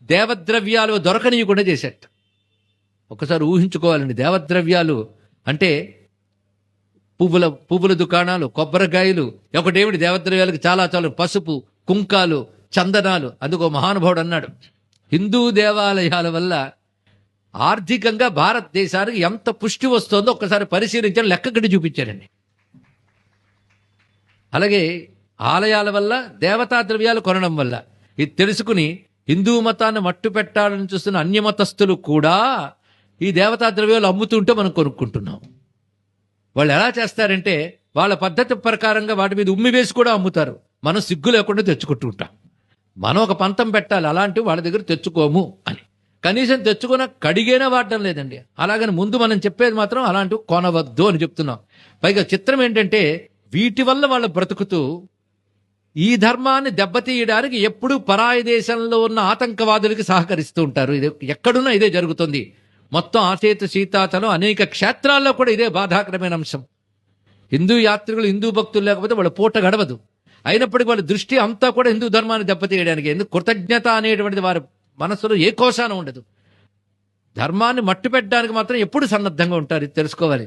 దేవద్రవ్యాలు దొరకనీయకుండా చేసేట. ఒకసారి ఊహించుకోవాలండి. దేవద్రవ్యాలు అంటే పువ్వుల దుకాణాలు, కొబ్బరికాయలు, ఒకటేమిటి దేవద్రవ్యాలకు చాలా చాలా పసుపు, కుంకాలు, చందనాలు. అందుకో మహానుభావుడు అన్నాడు, హిందూ దేవాలయాల వల్ల ఆర్థికంగా భారతదేశానికి ఎంత పుష్టి వస్తుందో ఒక్కసారి పరిశీలించడం లెక్కగట్టి చూపించారండి. అలాగే ఆలయాల వల్ల, దేవతా ద్రవ్యాలు కొనడం వల్ల ఇది తెలుసుకుని హిందూ మతాన్ని మట్టు పెట్టాలని చూస్తున్న అన్యమతస్థులు కూడా ఈ దేవతా ద్రవ్యాలు అమ్ముతుంటే మనం కొనుక్కుంటున్నాం. వాళ్ళు ఎలా చేస్తారంటే వాళ్ళ పద్ధతి ప్రకారంగా వాటి మీద ఉమ్మి వేసి కూడా అమ్ముతారు. మనం సిగ్గు లేకుండా తెచ్చుకుంటుంటాం. మనం ఒక పంతం పెట్టాలి, అలాంటివి వాళ్ళ దగ్గర తెచ్చుకోము అని. కనీసం తెచ్చుకున్న కడిగైనా వాడడం లేదండి. అలాగని ముందు మనం చెప్పేది మాత్రం అలాంటివి కొనవద్దు అని చెప్తున్నాం. పైగా చిత్రం ఏంటంటే వీటి వల్ల వాళ్ళు బ్రతుకుతూ ఈ ధర్మాన్ని దెబ్బతీయడానికి ఎప్పుడూ పరాయి దేశంలో ఉన్న ఆతంకవాదులకి సహకరిస్తూ ఉంటారు. ఇది ఎక్కడున్నా ఇదే జరుగుతుంది. మొత్తం ఆసేతు సీతాచలం అనేక క్షేత్రాల్లో కూడా ఇదే బాధాకరమైన అంశం. హిందూ యాత్రికులు, హిందూ భక్తులు లేకపోతే వాళ్ళ పూట గడవదు. అయినప్పటికీ వాళ్ళ దృష్టి అంతా కూడా హిందూ ధర్మాన్ని దెబ్బతీయడానికి. ఎందుకు కృతజ్ఞత అనేటువంటిది వారి మనసులో ఏ కోశాన ఉండదు. ధర్మాన్ని మట్టు పెట్టడానికి మాత్రం ఎప్పుడు సన్నద్ధంగా ఉంటారు. ఇది తెలుసుకోవాలి.